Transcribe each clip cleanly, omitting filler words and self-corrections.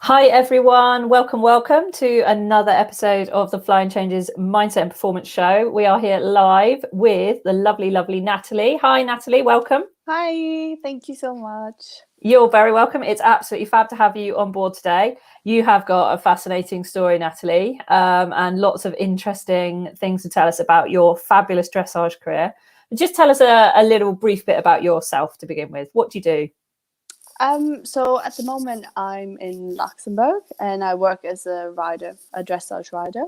Hi everyone, welcome to another episode of the Flying Changes Mindset and Performance Show. We are here live with the lovely Nathalie. Hi Nathalie, welcome. Hi, thank you so much. You're very welcome. It's absolutely fab to have you on board today. You have got a fascinating story, Nathalie, and lots of interesting things to tell us about your fabulous dressage career. Just tell us a little brief bit about yourself to begin with. What do you do? So at the moment I'm in Luxembourg and I work as a rider, a dressage rider.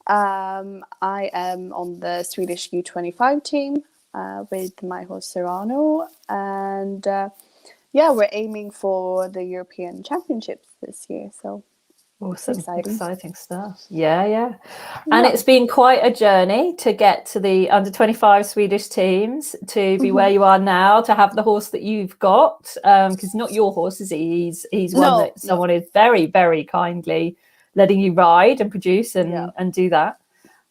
I am on the Swedish U25 team with my horse Cerano, and we're aiming for the European Championships this year. So Awesome, exciting stuff. Yeah. And it's been quite a journey to get to the under 25 Swedish teams, to be where you are now, to have the horse that you've got, because not your horse, is he? He's one that someone is very, very kindly letting you ride and produce and do that.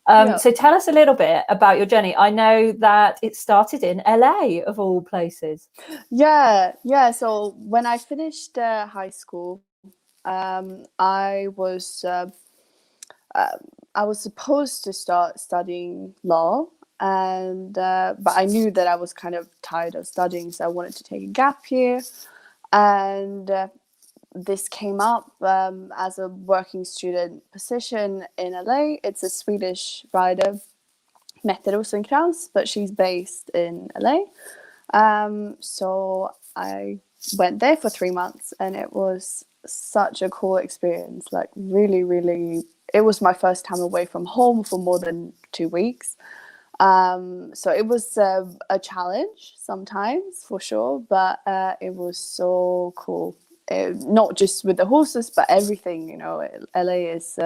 So tell us a little bit about your journey. I know that it started in LA, of all places. Yeah. So when I finished high school, I was supposed to start studying law, and but I knew that I was kind of tired of studying, so I wanted to take a gap year. And this came up as a working student position in LA. It's a Swedish rider, Mette Rosenkrantz, but she's based in LA. So I went there for 3 months, and it was such a cool experience. Like really, it was my first time away from home for more than 2 weeks. So it was a challenge sometimes, for sure, but it was so cool. Not just with the horses, but everything. You know, LA is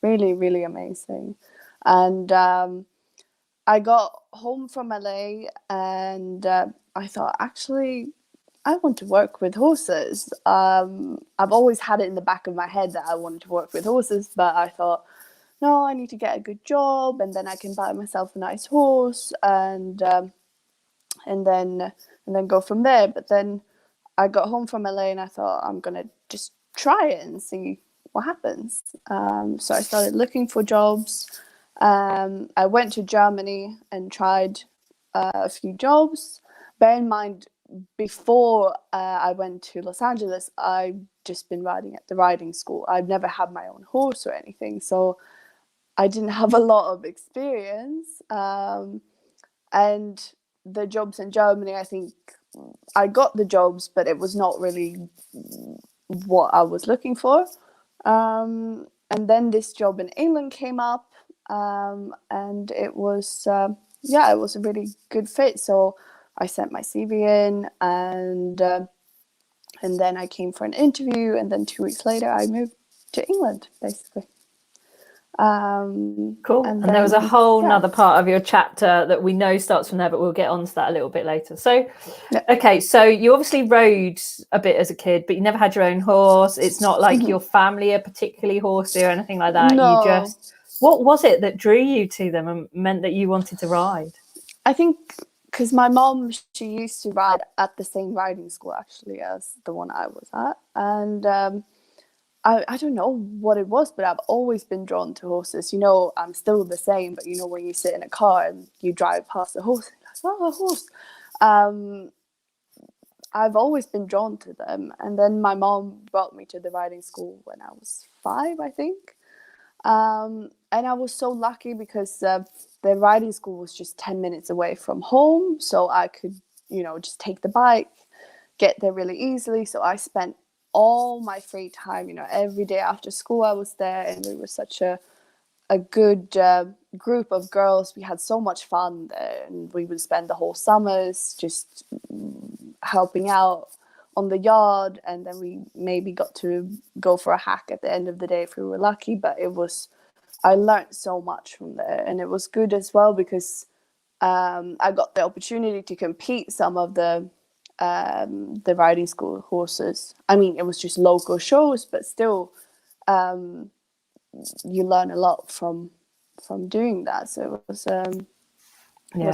really amazing. And I got home from LA, and I thought, actually, I want to work with horses. I've always had it in the back of my head that I wanted to work with horses, but I thought, no, I need to get a good job, and then I can buy myself a nice horse, and then go from there. But then I got home from LA, and I thought, I'm gonna just try it and see what happens. So I started looking for jobs. I went to Germany and tried a few jobs. Bear in mind, before I went to Los Angeles, I've just been riding at the riding school. I've never had my own horse or anything, so I didn't have a lot of experience. And the jobs in Germany, I think I got the jobs, but it was not really what I was looking for. And then this job in England came up, and it was it was a really good fit. So I sent my CV in, and then I came for an interview, and then 2 weeks later I moved to England, basically. Cool. And there was a whole nother part of your chapter that we know starts from there, but we'll get on to that a little bit later. So, okay, so you obviously rode a bit as a kid, but you never had your own horse. It's not like your family are particularly horsey or anything like that. No. You just, what was it that drew you to them and meant that you wanted to ride? I think because my mom, she used to ride at the same riding school actually as the one I was at, and I don't know what it was, but I've always been drawn to horses. You know, I'm still the same, but you know, when you sit in a car and you drive past a horse, you're like, oh, a horse. I've always been drawn to them. And then my mom brought me to the riding school when I was 5, I think. And I was so lucky because the riding school was just 10 minutes away from home. So I could, you know, just take the bike, get there really easily. So I spent all my free time, you know, every day after school I was there, and we were such a good group of girls. We had so much fun there, and we would spend the whole summers just helping out on the yard, and then we maybe got to go for a hack at the end of the day if we were lucky. But I learned so much from there, and it was good as well because I got the opportunity to compete some of the riding school horses. I mean, it was just local shows, but still you learn a lot from doing that. So it was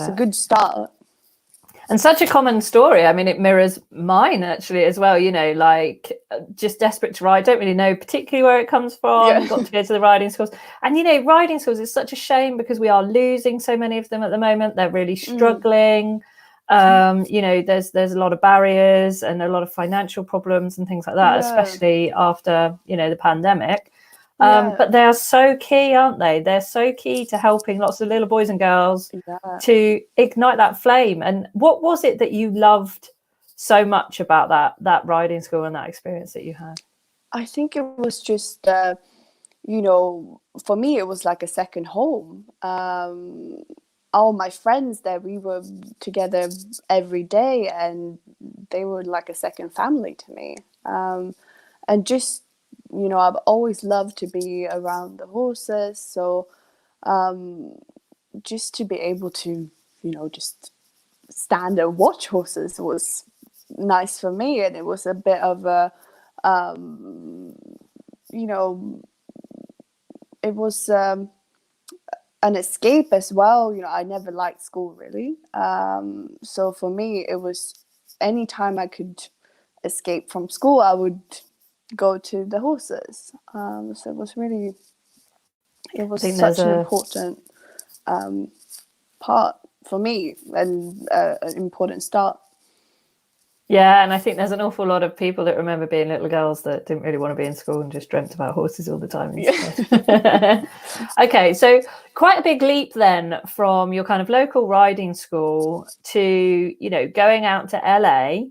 a good start. And such a common story. I mean, it mirrors mine actually as well, you know, like just desperate to ride. Don't really know particularly where it comes from. Yeah. Got to go to the riding schools. And, you know, riding schools is such a shame because we are losing so many of them at the moment. They're really struggling. You know, there's a lot of barriers and a lot of financial problems and things like that, especially after, you know, the pandemic. But they are so key, aren't they? They're so key to helping lots of little boys and girls to ignite that flame. And what was it that you loved so much about that riding school and that experience that you had? I think it was just, you know, for me, it was like a second home. All my friends there, we were together every day, and they were like a second family to me. And just, you know, I've always loved to be around the horses. So just to be able to, you know, just stand and watch horses was nice for me. And it was a bit of a, you know, it was an escape as well. You know, I never liked school really. So for me, it was anytime I could escape from school, I would go to the horses. So it was really, it was such an important part for me, and an important start. Yeah, and I think there's an awful lot of people that remember being little girls that didn't really want to be in school and just dreamt about horses all the time instead. Okay, so quite a big leap then from your kind of local riding school to, you know, going out to LA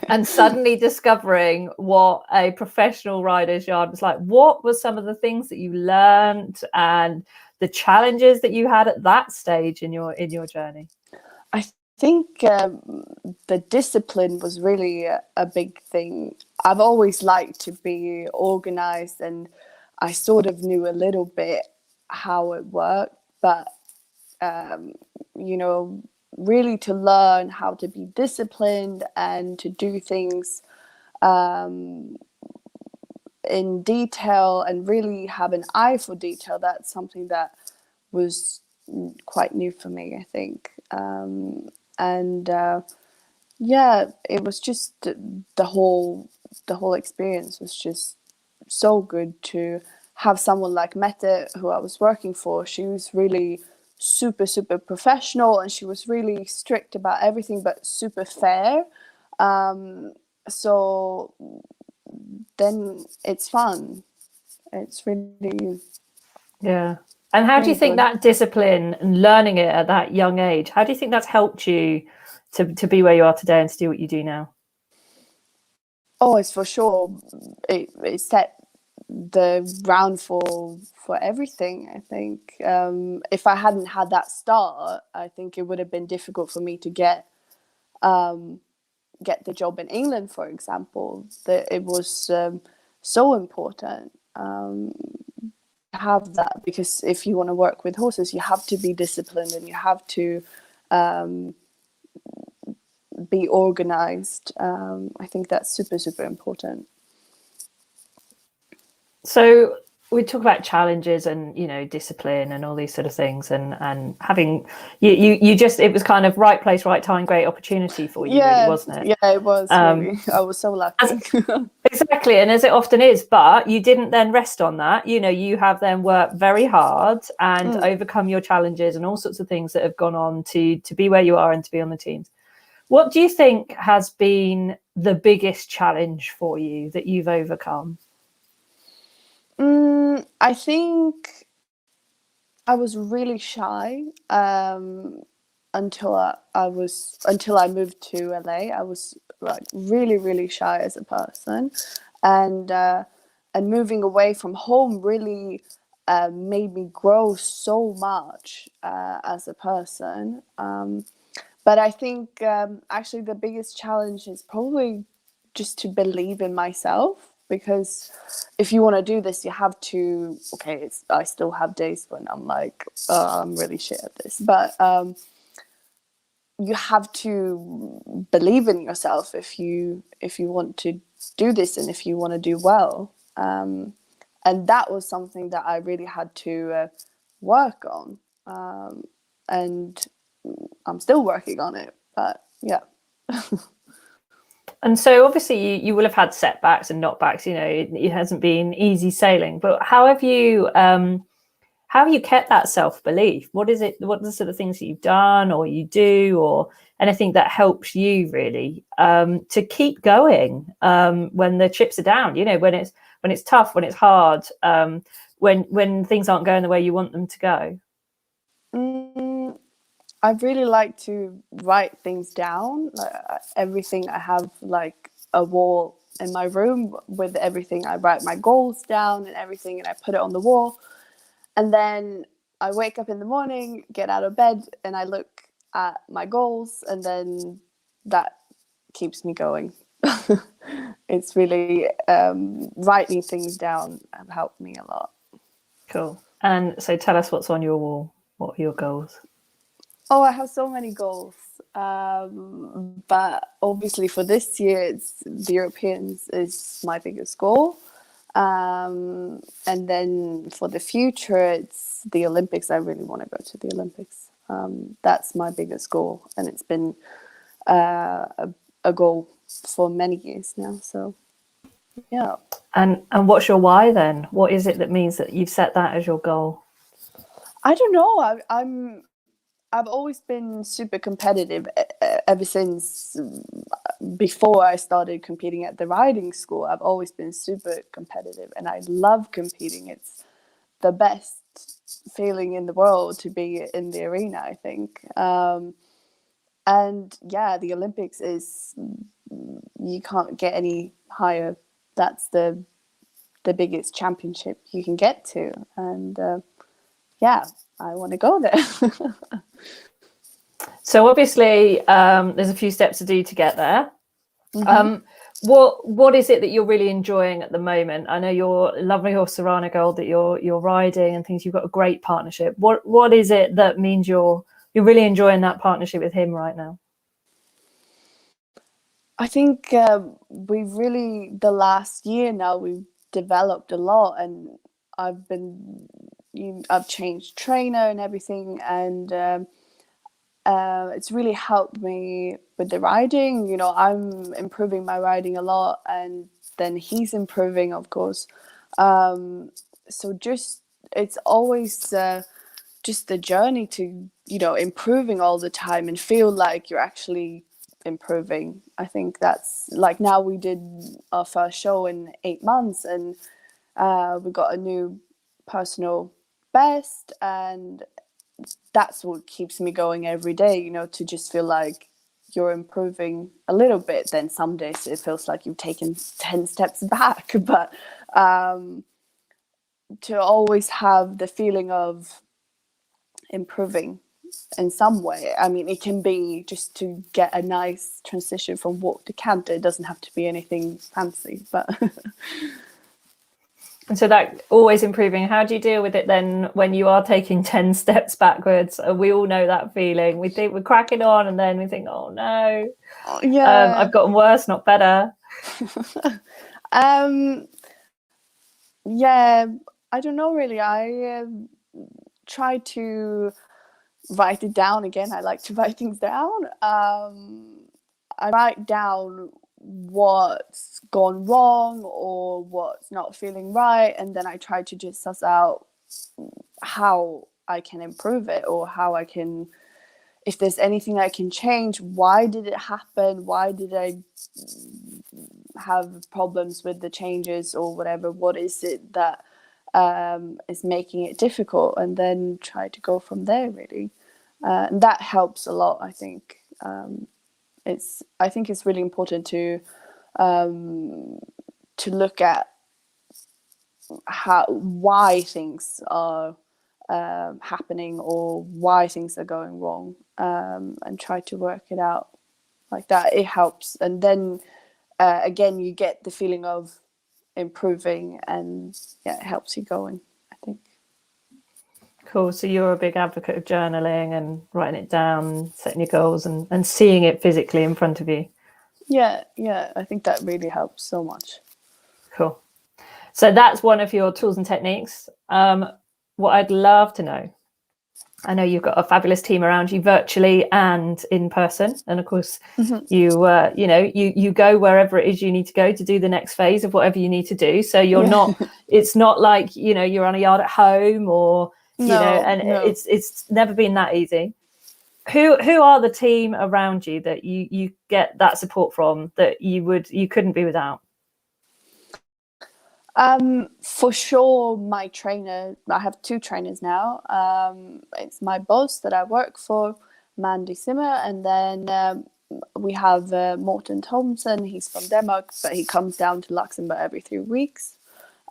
and suddenly discovering what a professional rider's yard was like. What were some of the things that you learned and the challenges that you had at that stage in your journey? I think the discipline was really a big thing. I've always liked to be organized, and I sort of knew a little bit how it worked, but you know, really to learn how to be disciplined and to do things in detail and really have an eye for detail, that's something that was quite new for me, I think. And yeah, it was just the whole experience was just so good to have someone like Mette, who I was working for. She was really super professional, and she was really strict about everything, but super fair. So then it's fun. It's really, yeah. And how do you think that discipline and learning it at that young age, how do you think that's helped you to be where you are today and to do what you do now? Oh, it's for sure. It set the ground for everything, I think. If I hadn't had that start, I think it would have been difficult for me to get the job in England, for example. It was so important have that, because if you want to work with horses, you have to be disciplined and you have to be organized. I think that's super important. So we talk about challenges and, you know, discipline and all these sort of things, and having you just, it was kind of right place, right time, great opportunity for you, really, wasn't it? Yeah, it was really. I was so lucky. Exactly, and as it often is, but you didn't then rest on that. You know, you have then worked very hard and overcome your challenges and all sorts of things that have gone on to be where you are and to be on the teams. What do you think has been the biggest challenge for you that you've overcome? I think I was really shy until I moved to LA. I was like really shy as a person, and moving away from home really made me grow so much as a person. But I think actually the biggest challenge is probably just to believe in myself. Because if you want to do this, you have to, I still have days when I'm like, I'm really shit at this. But you have to believe in yourself if you want to do this and if you want to do well. And that was something that I really had to work on. And I'm still working on it. But yeah. And so obviously you will have had setbacks and knockbacks, you know, it hasn't been easy sailing, but how have you kept that self-belief? What are the sort of things that you've done or you do, or anything that helps you really to keep going when the chips are down, you know, when it's tough, when it's hard, when things aren't going the way you want them to go? I really like to write things down, like everything. I have like a wall in my room with everything. I write my goals down and everything, and I put it on the wall. And then I wake up in the morning, get out of bed, and I look at my goals, and then that keeps me going. It's really writing things down have helped me a lot. Cool. And so tell us what's on your wall. What are your goals? Oh, I have so many goals. But obviously for this year, it's the Europeans is my biggest goal. And then for the future, it's the Olympics. I really want to go to the Olympics. That's my biggest goal. And it's been a goal for many years now. So, yeah. And what's your why then? What is it that means that you've set that as your goal? I don't know. I've always been super competitive ever since before I started competing at the riding school. I've always been super competitive, and I love competing. It's the best feeling in the world to be in the arena, I think. And yeah, the Olympics is, you can't get any higher. That's the biggest championship you can get to. And yeah, I want to go there. So obviously there's a few steps to do to get there. Mm-hmm. What is it that you're really enjoying at the moment? I know your lovely horse Cerano Gold that you're riding and things. You've got a great partnership. What is it that means you're really enjoying that partnership with him right now? I think we've really, the last year now, we've developed a lot, and I've changed trainer and everything, and it's really helped me with the riding. You know, I'm improving my riding a lot, and then he's improving, of course. So just, it's always just the journey to, you know, improving all the time and feel like you're actually improving. I think that's like, now we did our first show in 8 months, and we got a new personal best, and that's what keeps me going every day, you know, to just feel like you're improving a little bit. Then some days it feels like you've taken 10 steps back, but to always have the feeling of improving in some way. I mean, it can be just to get a nice transition from walk to canter. It doesn't have to be anything fancy, but and so that always improving. How do you deal with it then when you are taking 10 steps backwards? We all know that feeling. We think we're cracking on, and then we think, oh no, I've gotten worse, not better. Yeah, I don't know really. I try to write it down again. I like to write things down. I write down what's gone wrong or what's not feeling right, and then I try to just suss out how I can improve it, or how I can, if there's anything I can change. Why did it happen? Why did I have problems with the changes or whatever? What is it that is making it difficult? And then try to go from there, really. And that helps a lot, I think. I think it's really important to look at why things are happening, or why things are going wrong, and try to work it out like that. It helps, and then again you get the feeling of improving, and yeah, it helps you going, I think. Cool. So you're a big advocate of journaling and writing it down, setting your goals, and seeing it physically in front of you. Yeah, I think that really helps so much. Cool. So that's one of your tools and techniques. What I'd love to know I know you've got a fabulous team around you virtually and in person. And of course, you go wherever it is you need to go to do the next phase of whatever you need to do. So you're not, it's not like, you're on a yard at home or, it's never been that easy. Who are the team around you that you get that support from that you couldn't be without? For sure, my trainer. I have 2 trainers now. It's my boss that I work for, Mandy Simmer, and then we have Morten Thomsen. He's from Denmark, but he comes down to Luxembourg every 3 weeks.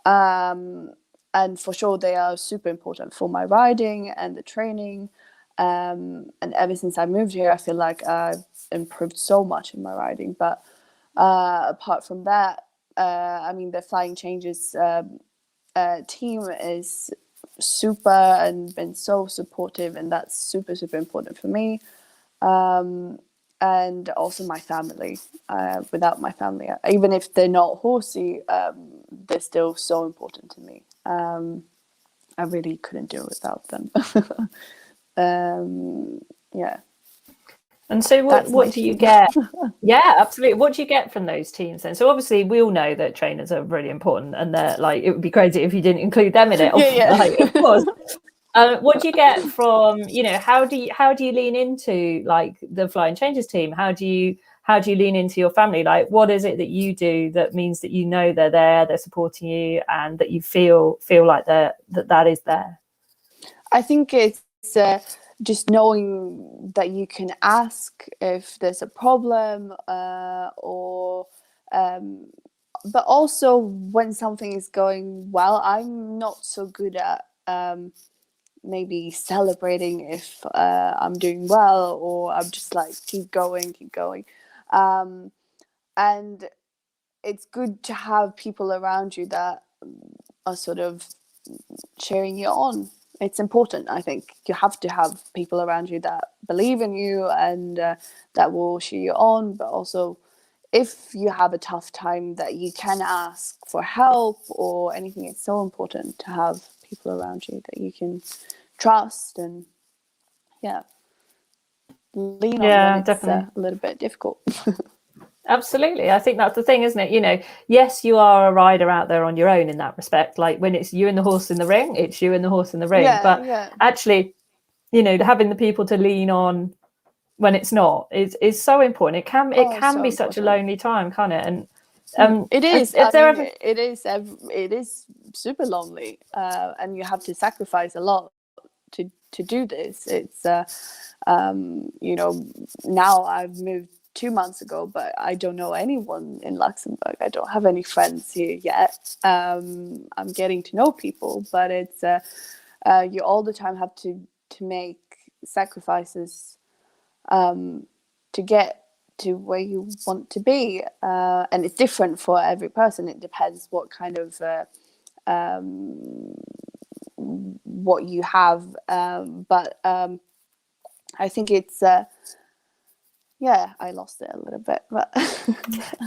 And for sure, they are super important for my riding and the training. And ever since I moved here, I feel like I've improved so much in my riding. But apart from that, the Flying Changes team is super and been so supportive, and that's super, super important for me. And also my family. Without my family, even if they're not horsey, they're still so important to me. I really couldn't do it without them. And so what do you get? Yeah, absolutely. What do you get from those teams then? So obviously we all know that trainers are really important, and they're like, it would be crazy if you didn't include them in it. Like, of course. What do you get from, how do you lean into like the Flying Changes team? How do you lean into your family? Like, what is it that you do that means that they're there, they're supporting you, and that you feel like that is there? I think it's just knowing that you can ask if there's a problem, but also when something is going well. I'm not so good at maybe celebrating if I'm doing well, or I'm just like keep going. And it's good to have people around you that are sort of cheering you on. It's important. I think you have to have people around you that believe in you and that will cheer you on, but also if you have a tough time, that you can ask for help or anything. It's so important to have people around you that you can trust and lean on when it's definitely. a little bit difficult. Absolutely. I think that's the thing, isn't it? Yes, you are a rider out there on your own in that respect. Like when it's you and the horse in the ring, it's you and the horse in the ring. Actually, having the people to lean on when it's not is so important. It can so be such a lonely time, can't it? And it is. It is super lonely, and you have to sacrifice a lot to do this. It's now I've moved 2 months ago, but I don't know anyone in Luxembourg. I don't have any friends here yet. I'm getting to know people, but it's you all the time have to make sacrifices to get to where you want to be, and it's different for every person. It depends what kind of what you have, but I think it's I lost it a little bit, but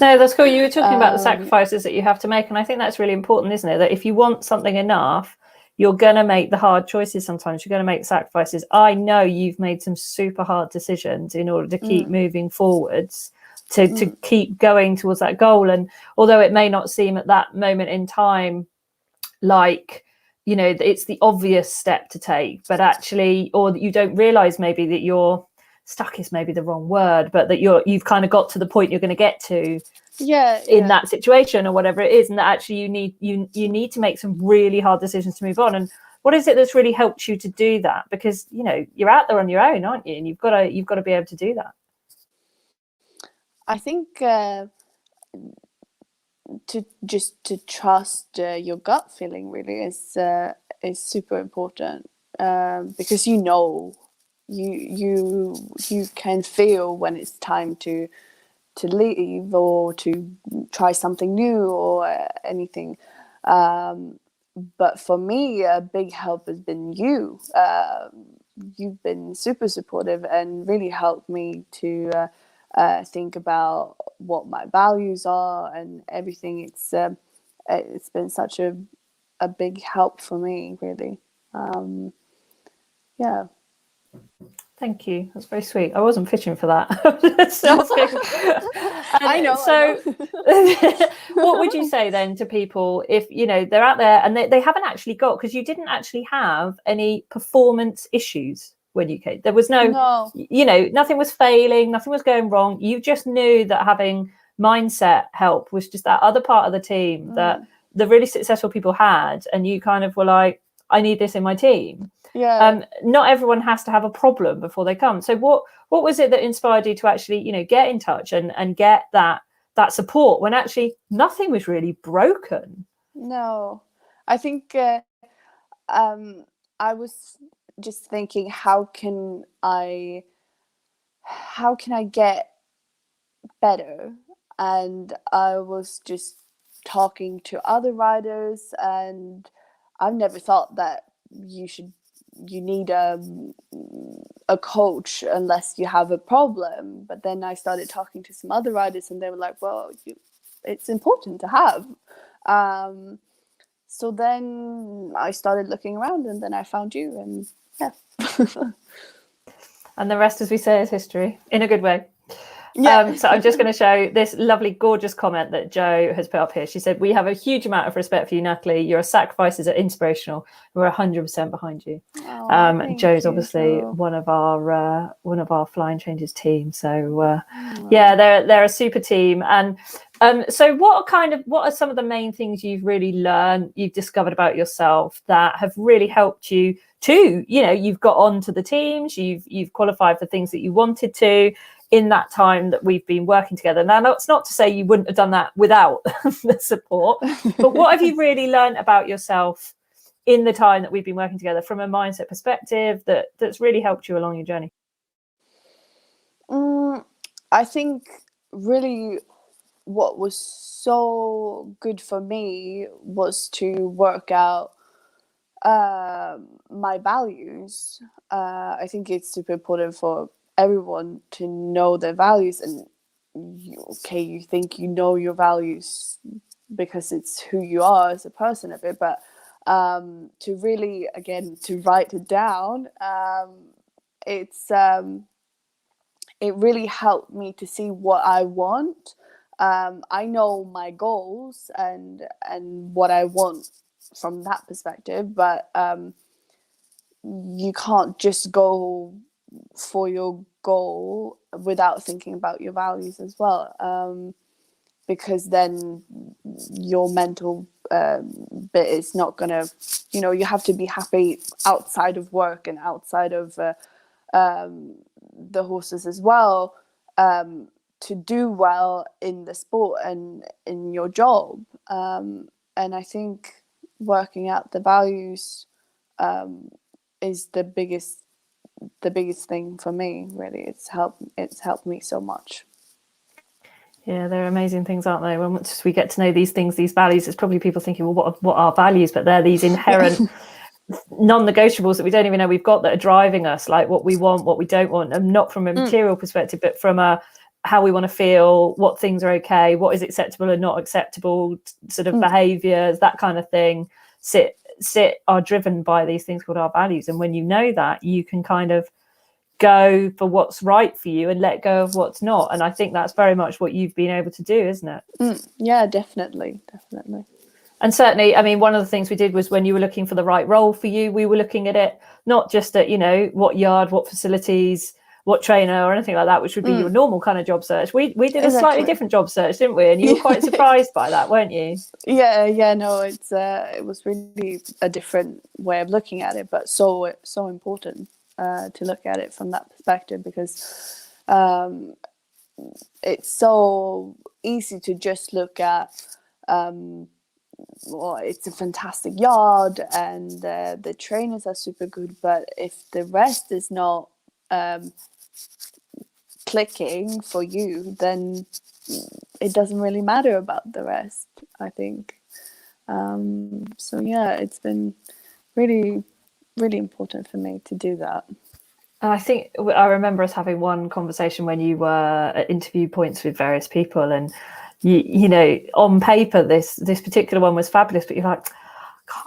no, that's cool. You were talking about the sacrifices that you have to make, and I think that's really important, isn't it? That if you want something enough, you're going to make the hard choices. Sometimes you're going to make sacrifices. I know you've made some super hard decisions in order to keep moving forwards, to keep going towards that goal. And although it may not seem at that moment in time like, it's the obvious step to take, but actually, or that you don't realize maybe that you're stuck is maybe the wrong word, but that you've kind of got to the point you're going to get to in that situation or whatever it is, and that actually you need to make some really hard decisions to move on. And what is it that's really helped you to do that? Because you're out there on your own, aren't you? And you've got to be able to do that. I think to trust your gut feeling really is super important, because you can feel when it's time to leave or to try something new or anything. But for me, a big help has been you. You've been super supportive and really helped me to think about what my values are and everything. It's been such a big help for me, really. Thank you. That's very sweet. I wasn't fishing for that. I know. So what would you say then to people if, you know, they're out there and they haven't actually got, because you didn't actually have any performance issues when you came. There was no, you know, nothing was failing, nothing was going wrong. You just knew that having mindset help was just that other part of the team that the really successful people had, and you kind of were like, I need this in my team. Not everyone has to have a problem before they come. So what was it that inspired you to actually, you know, get in touch and get that support when actually nothing was really broken? No, I think I was just thinking, how can I get better? And I was just talking to other riders, and I've never thought that you need a coach unless you have a problem. But then I started talking to some other riders, and they were like, well, it's important to have. So then I started looking around, and then I found you, and and the rest, as we say, is history, in a good way. Yeah. So I'm just going to show this lovely, gorgeous comment that Jo has put up here. She said, "We have a huge amount of respect for you, Nathalie. Your sacrifices are inspirational. We're 100% behind you." Jo's obviously one of our flying changes team. So yeah, they're a super team. And so what are some of the main things you've really learned, you've discovered about yourself that have really helped you to, you know, you've got onto the teams, you've qualified for things that you wanted to in that time that we've been working together. Now, it's not to say you wouldn't have done that without the support, but what have you really learned about yourself in the time that we've been working together from a mindset perspective that's really helped you along your journey? I think really what was so good for me was to work out my values. I think it's super important for everyone to know their values, and you think you know your values because it's who you are as a person a bit, but to really, again, to write it down, it really helped me to see what I want. I know my goals and what I want from that perspective, but you can't just go for your goal without thinking about your values as well, because then your mental bit is not gonna, you know, you have to be happy outside of work and outside of the horses as well, to do well in the sport and in your job. And I think working out the values is the biggest thing for me, really. It's helped me so much. Yeah, they're amazing things, aren't they? Once we get to know these things, these values, it's probably people thinking, well, what are values? But they're these inherent non-negotiables that we don't even know we've got, that are driving us, like what we want, what we don't want, and not from a material perspective, but from a how we want to feel, what things are okay, what is acceptable and not acceptable, sort of behaviors, that kind of thing, are driven by these things called our values. And when you know that, you can kind of go for what's right for you and let go of what's not. And I think that's very much what you've been able to do, isn't it? Yeah, definitely. And certainly, I mean, one of the things we did was when you were looking for the right role for you, we were looking at it not just at, you know, what yard, what facilities, what trainer or anything like that, which would be your normal kind of job search. We did a slightly different job search, didn't we? And you were quite surprised by that, weren't you? Yeah, no, it was really a different way of looking at it, but so important to look at it from that perspective, because it's so easy to just look at well, it's a fantastic yard and the trainers are super good, but if the rest is not clicking for you, then it doesn't really matter about the rest, I think. So yeah, it's been really, really important for me to do that. I think I remember us having one conversation when you were at interview points with various people, and you know, on paper this particular one was fabulous, but you're like,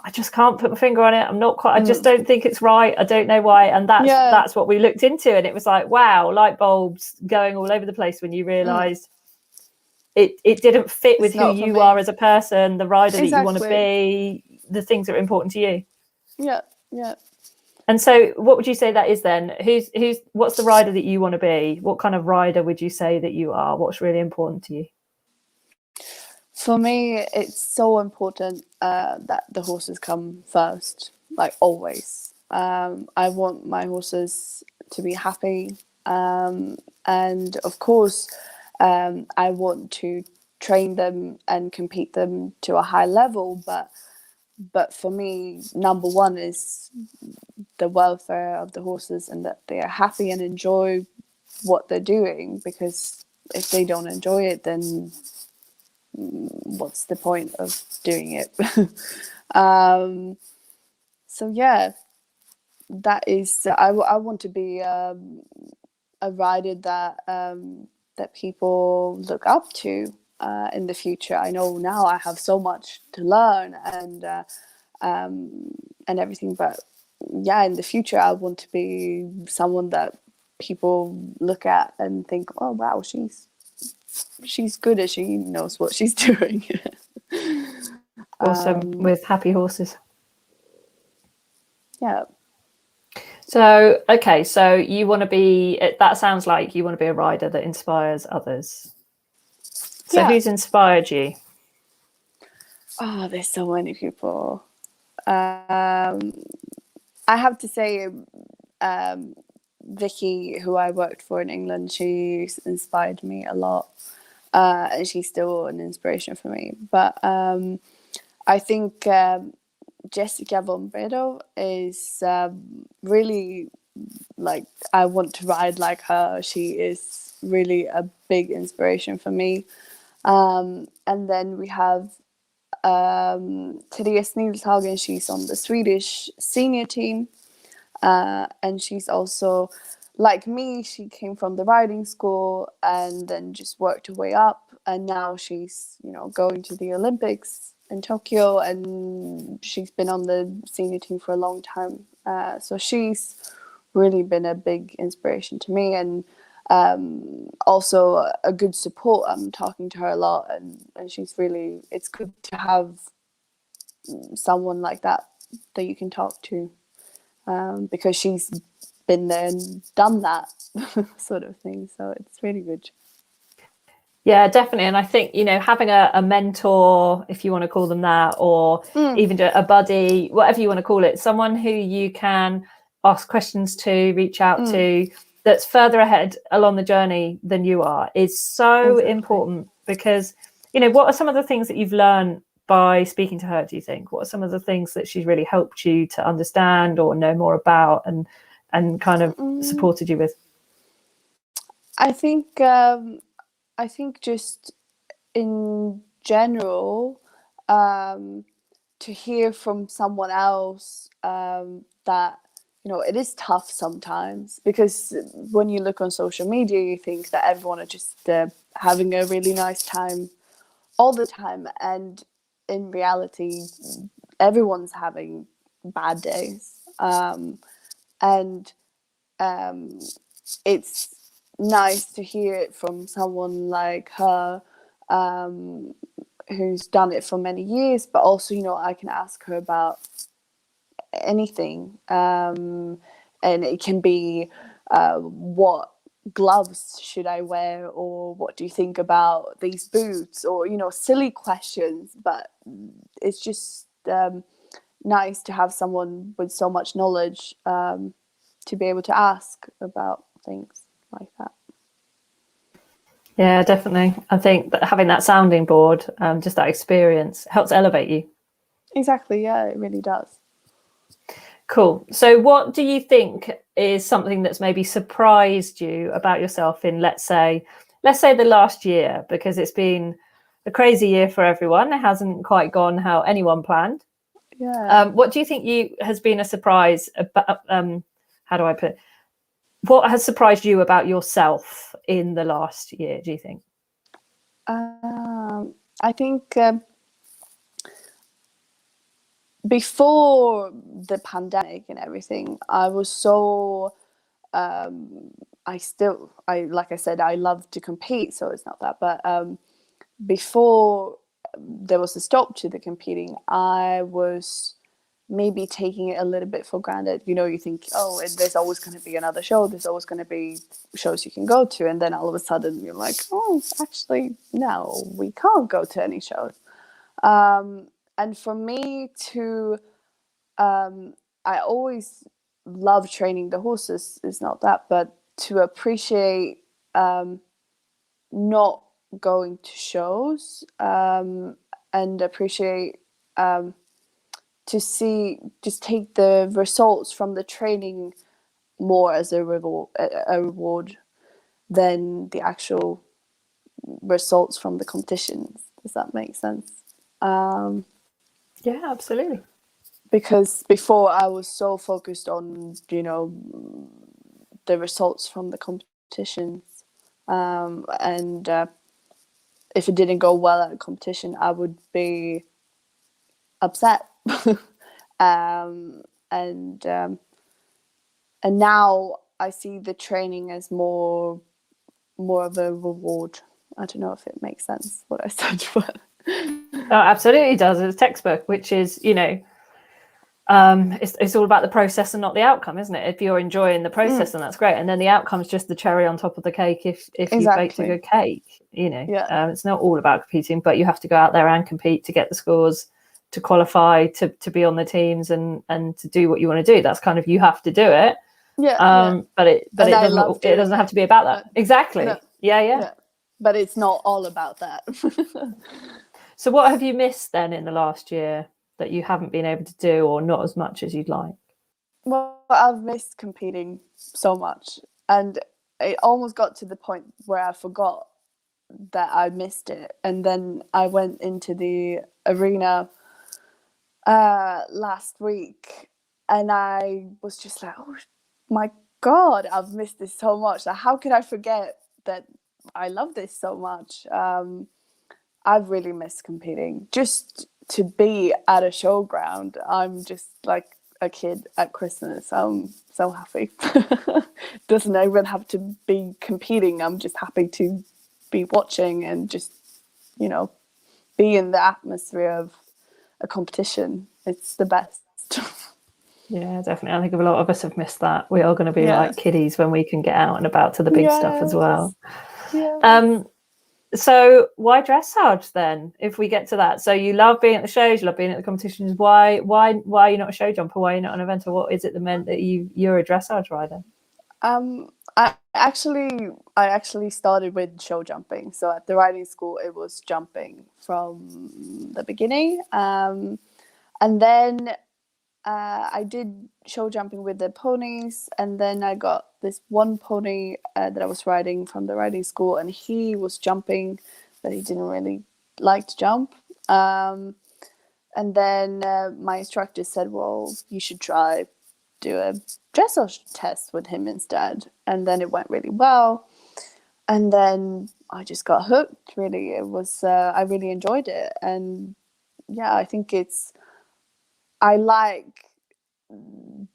I just can't put my finger on it. I'm not quite, I just don't think it's right. I don't know why. And that's what we looked into. And it was like, wow, light bulbs going all over the place when you realised it didn't fit with who you are as a person, the rider that you want to be, the things that are important to you. Yeah. And so what would you say that is then? What's the rider that you want to be? What kind of rider would you say that you are? What's really important to you? For me, it's so important that the horses come first, like always. I want my horses to be happy. And of course, I want to train them and compete them to a high level. But for me, number one is the welfare of the horses and that they are happy and enjoy what they're doing. Because if they don't enjoy it, then what's the point of doing it? So yeah, that is I want to be a rider that that people look up to in the future. I know now I have so much to learn and everything, but yeah, in the future I want to be someone that people look at and think, oh wow, she's good and she knows what she's doing. Awesome. With happy horses. Yeah. So, okay, so you want to be, that sounds like you want to be a rider that inspires others. So who's inspired you? Oh, there's so many people. I have to say, Vicky, who I worked for in England, she's inspired me a lot. And she's still an inspiration for me. But I think Jessica von Bredow is really, like, I want to ride like her. She is really a big inspiration for me. And then we have Therese Nilshagen. She's on the Swedish senior team. And she's also, like me, she came from the riding school and then just worked her way up. And now she's, going to the Olympics in Tokyo, and she's been on the senior team for a long time. So she's really been a big inspiration to me, and also a good support. I'm talking to her a lot, and she's really, it's good to have someone like that you can talk to, because she's been there and done that sort of thing. So it's really good. Yeah, definitely. And I think, having a mentor, if you want to call them that, or even a buddy, whatever you want to call it, someone who you can ask questions to, reach out to, that's further ahead along the journey than you are, is so important. Because, what are some of the things that you've learned by speaking to her, do you think? What are some of the things that she's really helped you to understand or know more about and kind of supported you with? I think just in general, to hear from someone else that, it is tough sometimes, because when you look on social media, you think that everyone are just having a really nice time all the time. And in reality, everyone's having bad days. And it's nice to hear it from someone like her, who's done it for many years, but also, I can ask her about anything, and it can be what gloves should I wear, or what do you think about these boots, or silly questions. But it's just nice to have someone with so much knowledge to be able to ask about things like that. Yeah, definitely. I think that having that sounding board, just that experience, helps elevate you. Exactly. Yeah, it really does. Cool. So what do you think is something that's maybe surprised you about yourself in, let's say the last year, because it's been a crazy year for everyone. It hasn't quite gone how anyone planned. Yeah. What do you think has been a surprise about, how do I put it? What has surprised you about yourself in the last year, do you think? I think before the pandemic and everything, I was so I like I said, I love to compete, so it's not that. But before there was a stop to the competing, I was maybe taking it a little bit for granted. You know, you think, oh, there's always going to be another show. There's always going to be shows you can go to. And then all of a sudden you're like, oh, actually, no, we can't go to any shows. And for me to, I always love training the horses. It's not that, but to appreciate not going to shows and appreciate to see, just take the results from the training more as a reward than the actual results from the competitions. Does that make sense? Yeah, absolutely. Because before I was so focused on, you know, the results from the competitions, and if it didn't go well at a competition, I would be upset. And now I see the training as more of a reward. I don't know if it makes sense what I said, but Oh, absolutely does. It's a textbook, which is, you know, it's all about the process and not the outcome, isn't it? If you're enjoying the process, then that's great, and then the outcome's just the cherry on top of the cake. If Exactly. you baked a good cake, you know, Yeah. it's not all about competing, but you have to go out there and compete to get the scores, to qualify, to be on the teams, and to do what you want to do. That's kind of, you have to do it. But it doesn't have to be about that. Exactly. No. Yeah. But it's not all about that. So what have you missed then in the last year that you haven't been able to do, or not as much as you'd like? Well, I've missed competing so much, and it almost got to the point where I forgot that I missed it. And then I went into the arena last week, and I was just like, oh my God, I've missed this so much. Like, how could I forget that I love this so much? I've really missed competing. Just to be at a showground, I'm just like a kid at Christmas. I'm so happy. Doesn't even have to be competing. I'm just happy to be watching and just, you know, be in the atmosphere of a competition. It's the best. Yeah, definitely. I think a lot of us have missed that. We are going to be like kiddies when we can get out and about to the big stuff as well. Yeah. So why dressage then, if we get to that? So you love being at the shows, you love being at the competitions. Why are you not a show jumper? Why are you not an eventer? What is it that meant that you're a dressage rider? I actually started with show jumping. So at the riding school, it was jumping from the beginning. And then I did show jumping with the ponies, and then I got this one pony that I was riding from the riding school, and he was jumping, but he didn't really like to jump. And then my instructor said, well, you should do a dressage test with him instead. And then it went really well. And then I just got hooked, really. It was, I really enjoyed it. And yeah, I think I like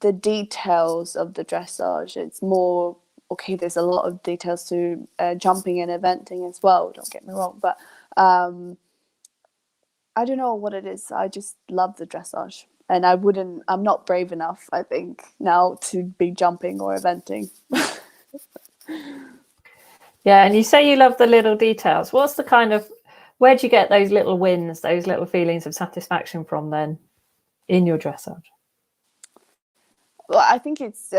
the details of the dressage. It's more, okay, there's a lot of details to jumping and eventing as well, don't get me wrong, but I don't know what it is. I just love the dressage, and I'm not brave enough, I think, now to be jumping or eventing. Yeah, and you say you love the little details. What's the kind of, where do you get those little wins, those little feelings of satisfaction from then in your dressage? Well, I think it's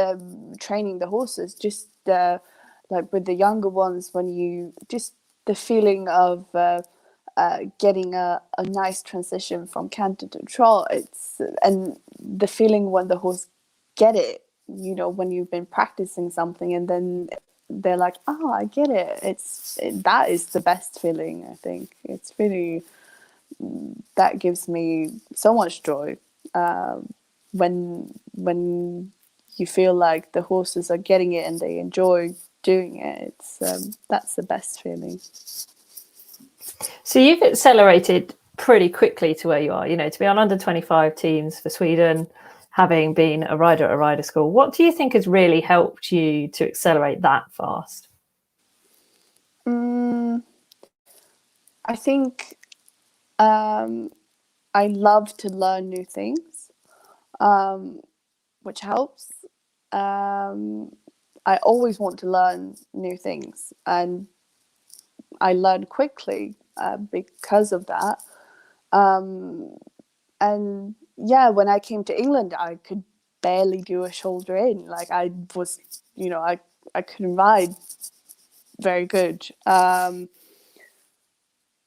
training the horses, just like with the younger ones, when you just the feeling of getting a nice transition from canter to trot. And the feeling when the horse get it, you know, when you've been practicing something and then they're like, oh, I get it. That is the best feeling. I think it's really, that gives me so much joy. When you feel like the horses are getting it and they enjoy doing it, that's the best feeling. So you've accelerated pretty quickly to where you are, to be on under 25 teams for Sweden, having been a rider at a rider school. What do you think has really helped you to accelerate that fast? I think I love to learn new things, which helps. I always want to learn new things, and I learn quickly because of that. And yeah, when I came to England, I could barely do a shoulder in. Like I was, I couldn't ride very good.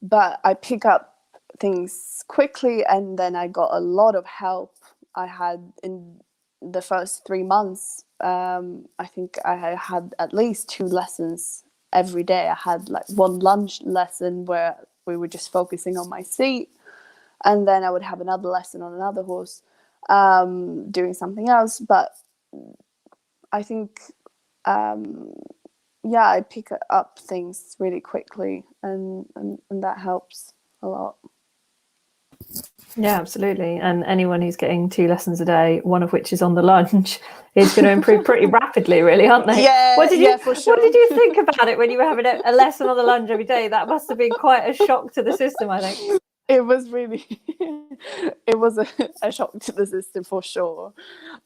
But I pick up things quickly, and then I got a lot of help. I had in the first 3 months, I think I had at least 2 lessons every day. I had like one lunch lesson where we were just focusing on my seat, and then I would have another lesson on another horse, doing something else. But I think, I pick up things really quickly, and that helps a lot. Yeah, absolutely. And anyone who's getting 2 lessons a day, one of which is on the lunch, is going to improve pretty rapidly, really, aren't they? Yeah, for sure. What did you think about it when you were having a lesson on the lunch every day? That must have been quite a shock to the system, I think. It was really, it was a shock to the system for sure.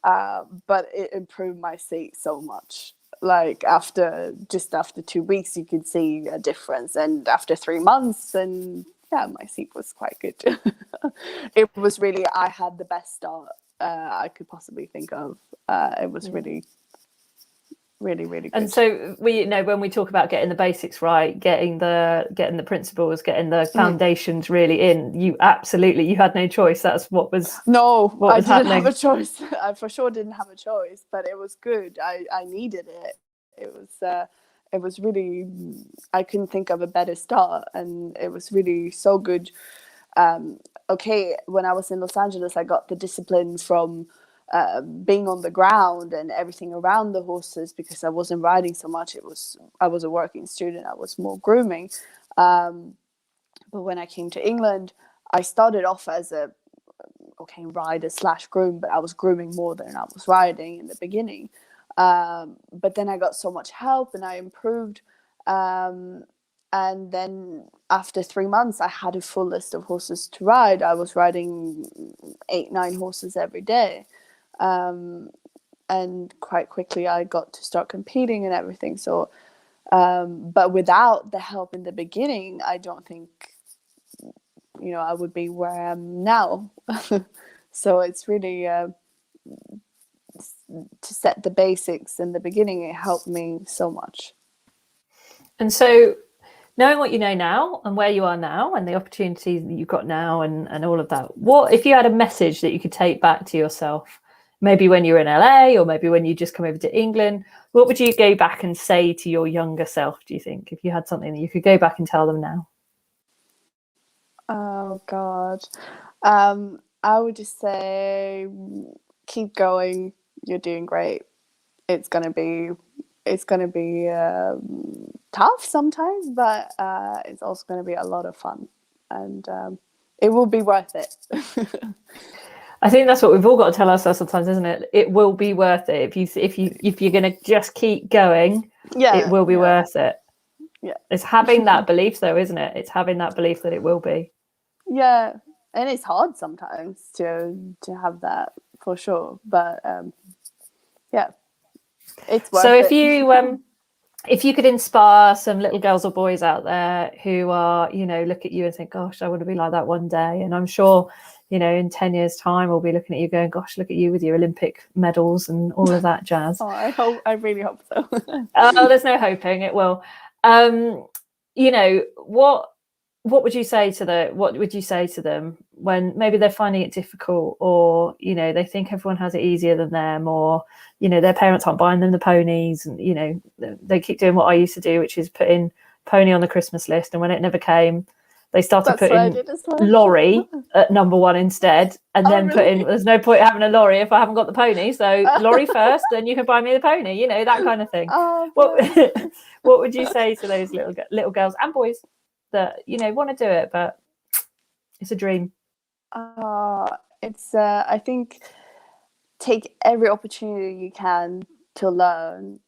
But it improved my seat so much. Like after 2 weeks, you could see a difference, and after 3 months, and yeah, my seat was quite good. It was really, I had the best start I could possibly think of. It was really, really, really good. And so when we talk about getting the basics right, getting the principles, getting the foundations really in, you had no choice. That's what was I didn't happening. have a choice. I for sure didn't have a choice, but it was good. I needed it. It was really, I couldn't think of a better start, and it was really so good. Okay, when I was in Los Angeles, I got the disciplines from being on the ground and everything around the horses, because I wasn't riding so much. I was a working student. I was more grooming. But when I came to England, I started off as a rider / groom, but I was grooming more than I was riding in the beginning. But then I got so much help, and I improved. And then after 3 months, I had a full list of horses to ride. I was riding 8-9 horses every day. And quite quickly I got to start competing and everything. So, but without the help in the beginning, I don't think, I would be where I am now. So it's really, to set the basics in the beginning, it helped me so much. And so knowing what you know now and where you are now and the opportunities that you've got now and all of that, what if you had a message that you could take back to yourself, maybe when you were in LA or maybe when you just come over to England, what would you go back and say to your younger self, do you think, if you had something that you could go back and tell them now? Oh God. I would just say, keep going. You're doing great. It's gonna be tough sometimes, but it's also going to be a lot of fun, and it will be worth it. I think that's what we've all got to tell ourselves sometimes, isn't it? It will be worth it if you're going to just keep going. Yeah, it will be worth it. Yeah, it's having that belief, though, isn't it? It's having that belief that it will be. Yeah, and it's hard sometimes to have that, for sure. But yeah, it's worth it. So if you could inspire some little girls or boys out there who are, look at you and think, gosh, I want to be like that one day. And I'm sure, in 10 years time, we'll be looking at you going, gosh, look at you with your Olympic medals and all of that jazz. I really hope so. Oh, there's no hoping it will. What would you say to them when maybe they're finding it difficult, or they think everyone has it easier than them, or their parents aren't buying them the ponies, and they keep doing what I used to do, which is putting pony on the Christmas list, and when it never came, they started putting lorry at number 1 instead, and then putting, there's no point having a lorry if I haven't got the pony, so lorry first, then you can buy me the pony, that kind of thing. What would you say to those little girls and boys that want to do it, but It's a dream. It's I think take every opportunity you can to learn,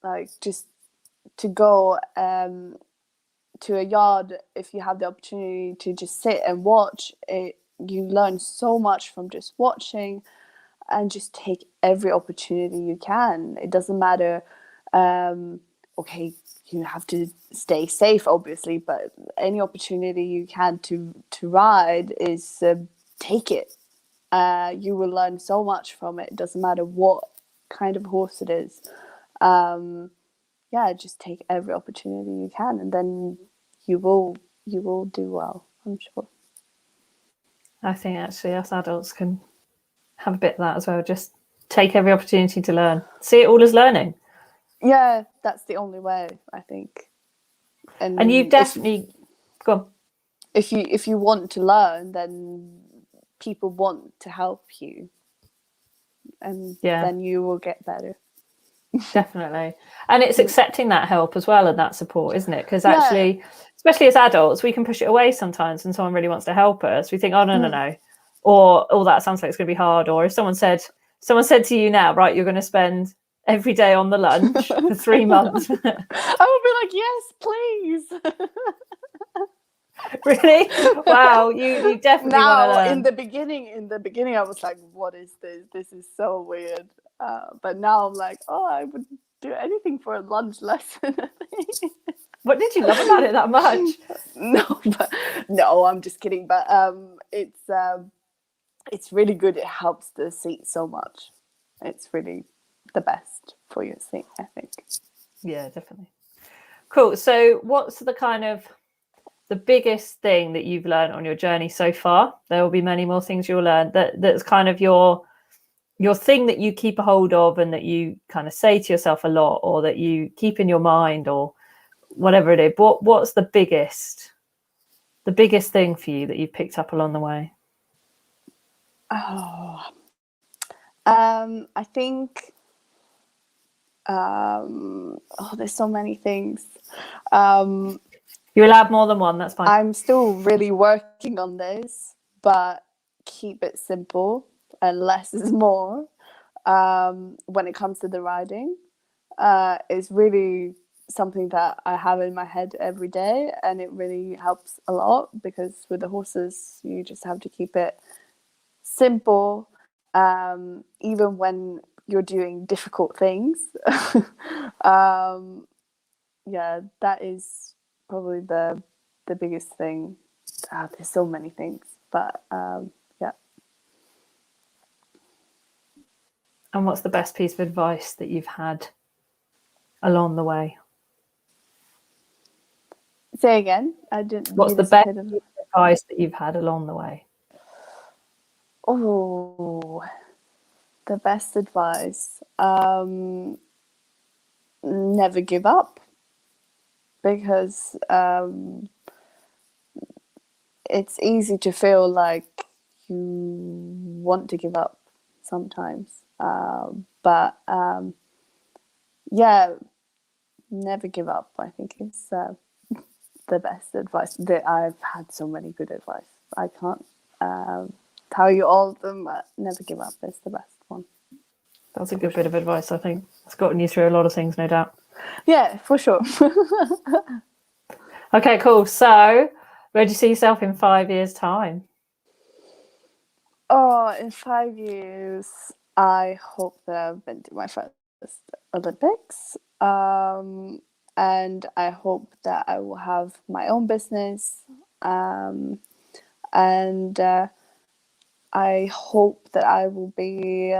like just to go to a yard. If you have the opportunity to just sit and watch it, you learn so much from just watching, and just take every opportunity you can. It doesn't matter, okay, you have to stay safe obviously, but any opportunity you can to ride is take it. You will learn so much from it. It doesn't matter what kind of horse it is. Just take every opportunity you can, and then you will do well, I'm sure. I think actually us adults can have a bit of that as well. Just take every opportunity to learn. See it all as learning. Yeah, that's the only way, I think. And you definitely go on. If you want to learn, then people want to help you, and then you will get better. Definitely. And it's accepting that help as well and that support, isn't it? Because actually, especially as adults, we can push it away sometimes when someone really wants to help us. We think, oh, no. Or, oh, that sounds like it's going to be hard. Or if someone said to you now, right, you're going to spend every day on the lunch for 3 months. I would be like, yes, please. Really? Wow, you definitely want to learn. In the beginning I was like, what is this? This is so weird. But now I'm like, oh, I would do anything for a lunch lesson. What did you love about it that much? No, I'm just kidding. But it's really good. It helps the seat so much. It's really the best for your seat, I think. Yeah, definitely. Cool. So what's the biggest thing that you've learned on your journey so far? There will be many more things you'll learn. That's kind of your thing that you keep a hold of and that you kind of say to yourself a lot, or that you keep in your mind, or whatever it is. What's the biggest thing for you that you've picked up along the way? I think there's so many things. You're allowed more than one, that's fine. I'm still really working on this, but keep it simple and less is more. When it comes to the riding, it's really something that I have in my head every day, and it really helps a lot, because with the horses you just have to keep it simple, even when you're doing difficult things. That is probably the biggest thing. There's so many things, but And what's the best piece of advice that you've had along the way? Say again. I didn't. What's the best piece of advice that you've had along the way? Oh, the best advice. Never give up, because it's easy to feel like you want to give up sometimes. But never give up, I think, is the best advice. I've had so many good advice. I can't tell you all of them, but never give up is the best one. That's a good bit of advice, I think. It's gotten you through a lot of things, no doubt. Yeah, for sure. Okay, cool. So where do you see yourself in 5 years' time? Oh, in 5 years, I hope that I've been to my first Olympics. And I hope that I will have my own business. And I hope that I will be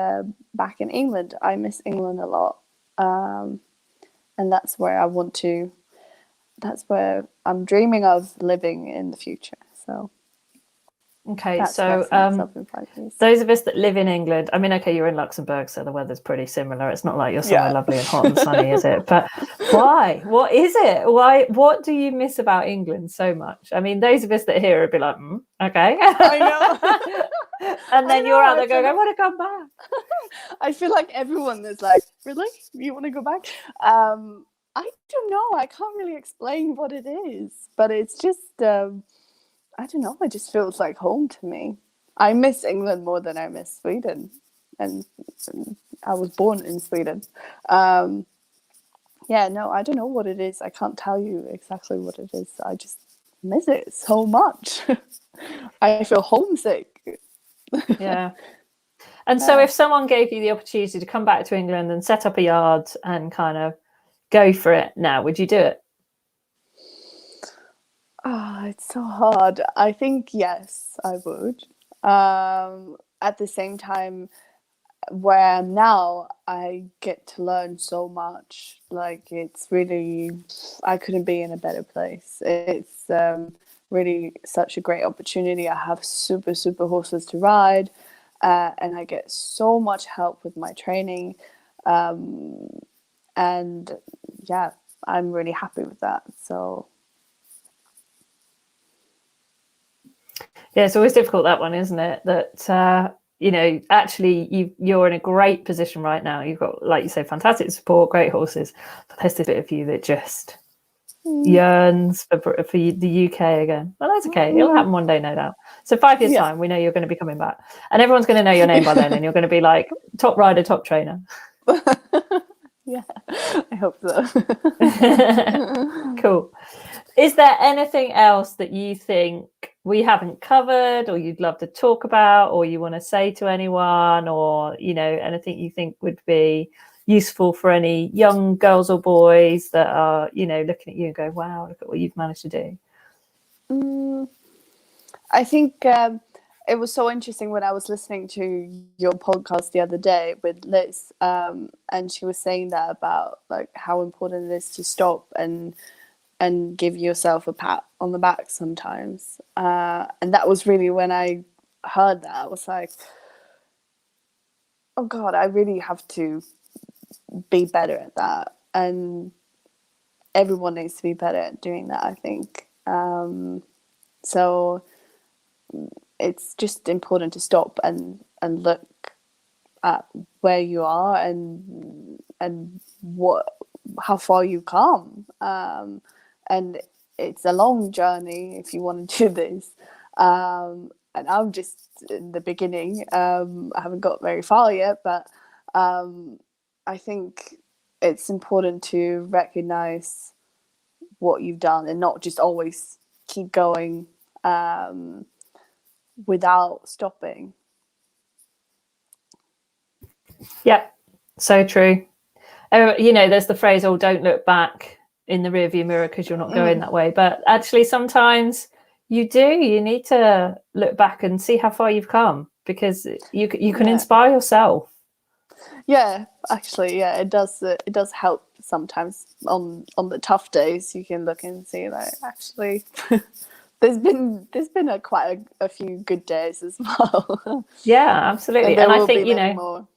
back in England. I miss England a lot. And that's where that's where I'm dreaming of living in the future. So. Okay, so those of us that live in England, I mean, okay, you're in Luxembourg, so the weather's pretty similar. It's not like you're somewhere lovely and hot and sunny, is it? But why? What is it? Why? What do you miss about England so much? I mean, those of us that hear it would be like, okay. I know. And then you're out there going, I want to come back. I feel like everyone is like, really? You want to go back? I don't know. I can't really explain what it is, but it's just... I don't know, it just feels like home to me. I miss England more than I miss Sweden, and I was born in Sweden. Yeah, no, I don't know what it is. I can't tell you exactly what it is. I just miss it so much. I feel homesick. Yeah. And so if someone gave you the opportunity to come back to England and set up a yard and kind of go for it now, would you do it? It's so hard. I think yes, I would. At the same time, where I am now, I get to learn so much. Like, it's really, I couldn't be in a better place. It's really such a great opportunity. I have super, super horses to ride, and I get so much help with my training. And yeah, I'm really happy with that. So yeah, it's always difficult, that one, isn't it? That you know, actually you're in a great position right now. You've got, like you say, fantastic support, great horses, but there's this bit of you that just yearns for the UK again. Well, that's okay, it'll happen one day, no doubt. So 5 years time, we know you're going to be coming back, and everyone's going to know your name by then, and you're going to be like top rider, top trainer. Yeah, I hope so. Cool. Is there anything else that you think we haven't covered, or you'd love to talk about, or you want to say to anyone, or, you know, anything you think would be useful for any young girls or boys that are, you know, looking at you and go, wow, look at what you've managed to do? I think it was so interesting when I was listening to your podcast the other day with Liz, and she was saying that about like how important it is to stop and give yourself a pat on the back sometimes. And that was really when I heard that, I was like, oh God, I really have to be better at that. And everyone needs to be better at doing that, I think. So it's just important to stop and look at where you are and how far you come. And it's a long journey if you want to do this. And I'm just in the beginning. I haven't got very far yet, but I think it's important to recognize what you've done and not just always keep going without stopping. Yeah, so true. You know, there's the phrase, oh, don't look back in the rearview mirror because you're not going that way. But actually, sometimes you do. You need to look back and see how far you've come, because you can inspire yourself. Yeah, actually, yeah, it does help sometimes on the tough days. You can look and see that actually there's been quite a few good days as well. Yeah, absolutely. And I think, you know, more.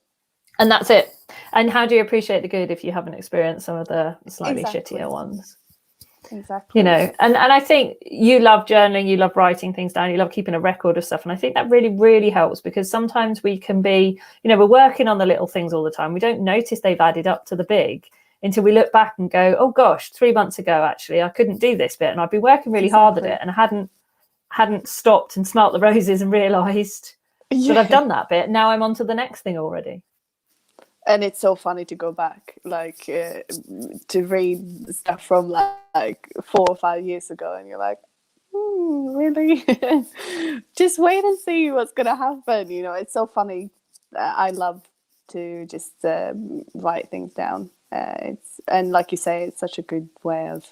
And that's it. And how do you appreciate the good if you haven't experienced some of the slightly shittier ones? Exactly. You know, and I think you love journaling, you love writing things down, you love keeping a record of stuff. And I think that really, really helps, because sometimes we can be, you know, we're working on the little things all the time. We don't notice they've added up to the big until we look back and go, oh gosh, 3 months ago, actually, I couldn't do this bit. And I've been working really hard at it, and I hadn't stopped and smelt the roses and realised that I've done that bit. Now I'm on to the next thing already. And it's so funny to go back, like to read stuff from like 4 or 5 years ago, and you're like, really? Just wait and see what's gonna happen. You know, it's so funny. I love to just write things down. And like you say, it's such a good way of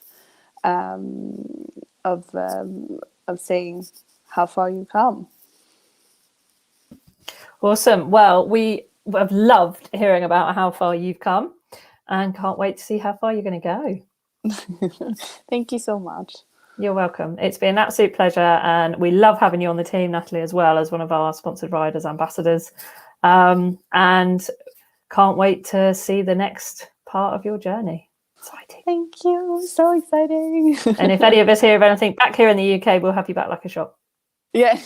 seeing how far you come. Awesome. Well, I've loved hearing about how far you've come, and can't wait to see how far you're going to go. Thank you so much. You're welcome. It's been an absolute pleasure, and we love having you on the team, Nathalie, as well as one of our sponsored riders, ambassadors, and can't wait to see the next part of your journey. Exciting. Thank you. So exciting. And if any of us hear of anything back here in the UK, we'll have you back like a shot. Yeah,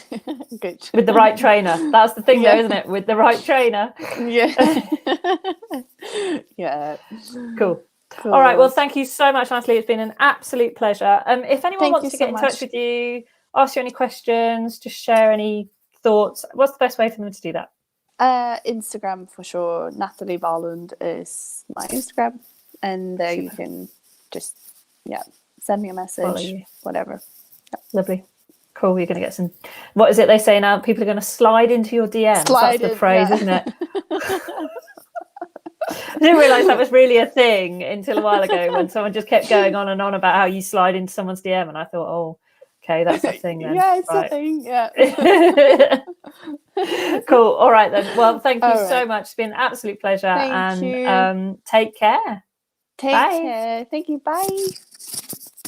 good. With the right trainer. That's the thing, though, isn't it? With the right trainer. Yeah. Yeah. Cool. All right. Well, thank you so much, Nathalie. It's been an absolute pleasure. If anyone wants to get in touch with you ask you any questions, just share any thoughts, what's the best way for them to do that? Instagram for sure. Nathalie Wahlund is my Instagram, and there you can just send me a message, whatever. Lovely. Cool. You're going to get some, what is it they say now? People are going to slide into your DMs. That's the phrase, isn't it? I didn't realise that was really a thing until a while ago, when someone just kept going on and on about how you slide into someone's DM, and I thought, oh, okay, that's a thing then. Yeah, it's a thing. Yeah. Cool. All right then. Well, thank you so much. It's been an absolute pleasure. Thank you. Take care. Take care. Thank you. Bye.